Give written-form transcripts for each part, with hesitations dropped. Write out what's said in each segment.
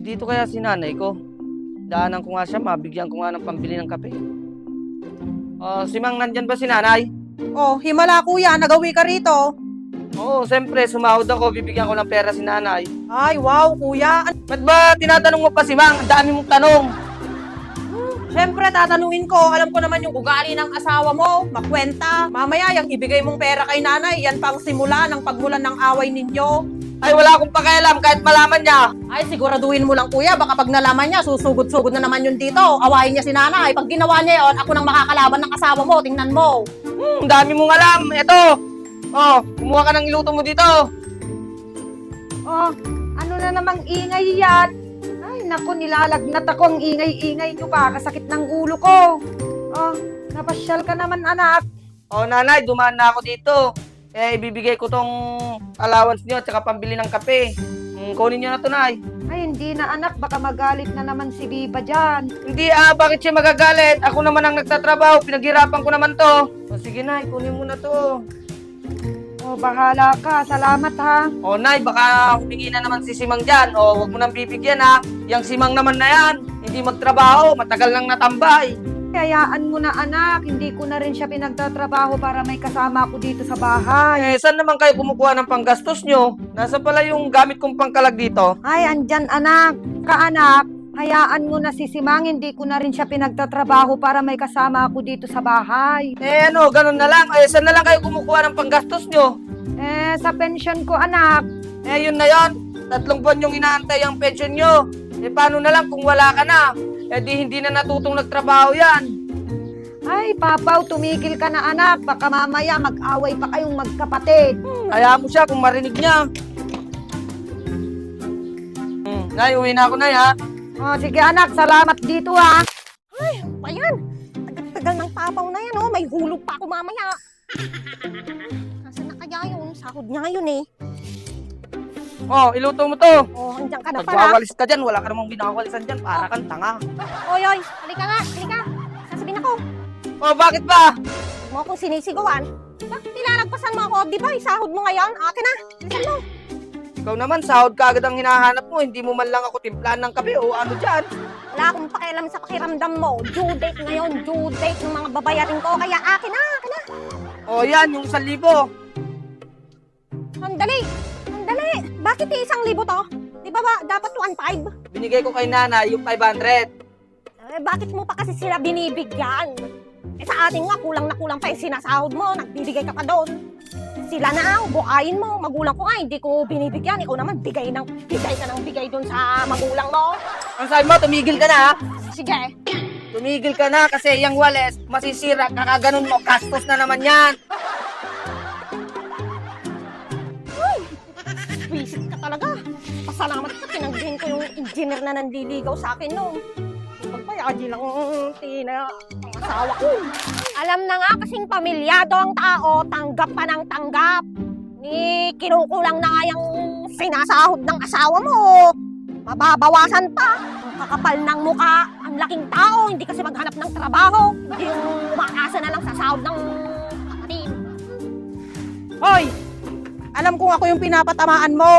Dito kaya si nanay ko. Daanan ko nga siya, mabigyan ko nga ng pambili ng kape. Si Mang, nandyan ba si nanay? Oh, himala kuya, nagawi ka rito. Oo, siyempre, sumahod ako, bibigyan ko ng pera si nanay. Ay, wow, kuya. Ba't ba tinatanong mo pa si Mang? Ang dami mong tanong. Siyempre, tatanungin ko. Alam ko naman yung ugali ng asawa mo. Makwenta. Mamaya, yung ibigay mong pera kay nanay, yan pang simula ng pagmulan ng away ninyo. Ay, wala akong pakialam kahit malaman niya. Ay, siguraduhin mo lang kuya. Baka pag nalaman niya, susugod-sugod na naman yun dito. Awayin niya si nanay. Pag ginawa niya yon, ako nang makakalaban ng asawa mo. Tingnan mo. Ang dami mong alam. Ito. Kumuha ka ng iluto mo dito. Oh, ano na namang ingay yan? Ay, naku, nilalagnat ako. Ang ingay-ingay nyo pa. Kasakit ng ulo ko. Oh, napasyal ka naman, anak. Nanay, dumaan na ako dito. Ibibigay ko tong allowance niyo at saka pambili ng kape. Kunin niyo na to, Nay. Ay, hindi na, anak. Baka magalit na naman si Biba dyan. Hindi, bakit siya magagalit? Ako naman ang nagtatrabaho. Pinaghirapan ko naman to. Sige, Nay, kunin mo na to. Oh, bahala ka. Salamat, ha. Nay, baka humingi na naman si Simang dyan. Huwag mo nang bibigyan, ha. Yang Simang naman na yan. Hindi magtrabaho. Matagal nang natambay. Hayaan mo na, anak. Hindi ko na rin siya pinagtatrabaho para may kasama ako dito sa bahay. Saan naman kayo kumukuha ng panggastos nyo? Nasa pala yung gamit kong pangkalag dito. Ay, andyan, anak. Kaanak, hayaan mo na si Simang. Hindi ko na rin siya pinagtatrabaho para may kasama ako dito sa bahay. Ganun na lang. Saan na lang kayo kumukuha ng panggastos nyo? Sa pensyon ko, anak. Yun na yun. 3 buwan yung inaantay ang pension nyo. Paano na lang kung wala ka na? Di hindi na natutong nagtrabaho yan. Ay, Papaw, tumigil ka na, anak. Baka mamaya mag-away pa kayong magkapatid. Hayaan mo siya kung marinig niya. Nay, uwi na ako, Nay, ha? Sige, anak. Salamat dito, ha. Ayan. Tagal ng papaw na yan, oh. May hulog pa ako mamaya. Nasaan na kaya yun? Sahod niya ngayon, eh. Iluto mo to. Andiyan ka na pala. Magwawalis ka dyan. Wala ka namang binawalisan dyan. Para kang tanga. Oy, halika nga, halika. Sasabihin ako, Bakit ba? huwag mo akong sinisigawan. Bakit nilalagpasan mo ako? Di ba, sahod mo ngayon? Akin na, bilisan mo. Ikaw naman, sahod ka agad ang hinahanap mo. Hindi mo man lang ako timplahan ng kape o ano dyan. Wala akong pakialam sa pakiramdam mo. Due date ngayon, due date ng mga babayarin ko. Kaya akin na, akin na. Yan, yung 1,000. Sandali, sandali. Bakit 1,000 to? Di ba dapat 1,500? Binigay ko kay nanay yung 500. Bakit mo pa kasi sila binibigyan? Sa atin nga, kulang na kulang pa yung sinasahod mo. Nagbibigay ka pa doon. Sila na ang buhayin mo. Magulang ko nga, hindi ko binibigyan. Ikaw naman, bigay ka ng bigay doon sa magulang mo. Ang sabi mo, tumigil ka na, ha? Sige. Tumigil ka na kasi yung wales, masisira. Kakaganon mo, gastos na naman yan. Visit ka talaga. Pasalamat ka, tinanggihin ko yung engineer na nandiligaw sa akin noon. Pagpayaji lang tina ang asawa ko. Alam na nga kasing pamilyado ang tao, tanggap pa ng tanggap. Kinukulang na nga yung sinasahod ng asawa mo. Mababawasan pa. Ang kakapal ng muka, ang laking tao, hindi kasi maghanap ng trabaho. Hindi yung umaasa na lang sa sahod ng kapatid. Hoy! Alam kong ako yung pinapatamaan mo.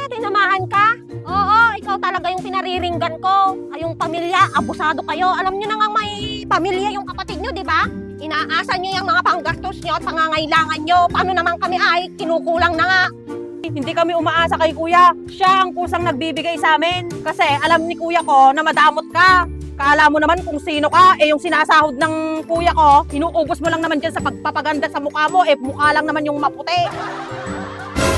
Tinamahan ka? Oo, ikaw talaga yung pinariringgan ko. Kayong pamilya, abusado kayo. Alam nyo na nga may pamilya yung kapatid nyo, di ba? Inaasa nyo yung mga panggastos nyo at pangangailangan nyo. Paano naman kami ay kinukulang na nga? Hindi kami umaasa kay kuya. Siya ang kusang nagbibigay sa amin. Kasi alam ni kuya ko na madamot ka. Kala mo naman kung sino ka, yung sinasahod ng kuya ko, inuubos mo lang naman dyan sa pagpapaganda sa mukha mo, mukha lang naman yung maputi.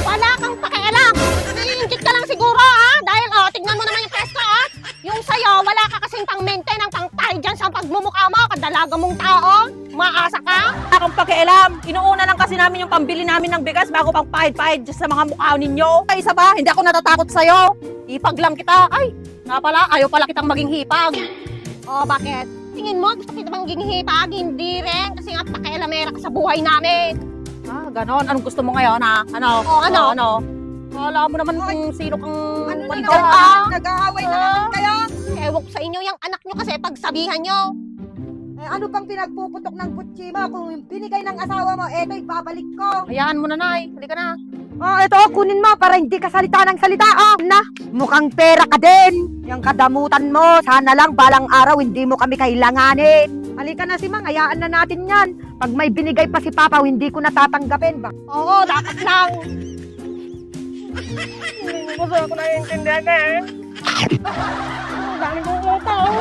Wala kang pakialam. Naiingit ka lang siguro, ha? Dahil, tignan mo naman yung presko, ha? Yung sa'yo, wala ka kasing pang-maintain ang pang-tie dyan sa pagmumukha mo, kadalaga mong tao. Maasa ka? Wala kang pakialam. Inuuna lang kasi namin yung pambili namin ng bigas bago pang pahid-pahid sa mga mukha ninyo. Ay, isa ba? Hindi ako natatakot sa'yo. Ipag lang kita. Ay, nga pala, ayaw pala kitang maging hipag. Bakit? Tingin mo, gusto kita bang ginhipag? Hindi rin, kasi nga pakialamera ka sa buhay namin. Ganon. Anong gusto mo ngayon, ha? Ano? Ano? Kala mo naman kung sino kang Ikaw ka? Nag-aaway na naman kayo. Ewan ko sa inyo yung anak nyo kasi pagsabihan nyo. Ano pang pinagpuputok ng kutsi mo? Kung binigay ng asawa mo, eto ibabalik ko. Hayaan mo na, Nay. Halika na. Oh, ito, kunin mo para hindi ka salita ng salita. Oh, na, mukhang pera ka din. Yung kadamutan mo, sana lang balang araw hindi mo kami kailanganin. Halika na si Mang, hayaan na natin yan. Pag may binigay pa si Papa, hindi ko natatanggapin ba? Oo, dapat lang. Hindi mo kasi ako naiintindihan eh. Ang dami kong utang.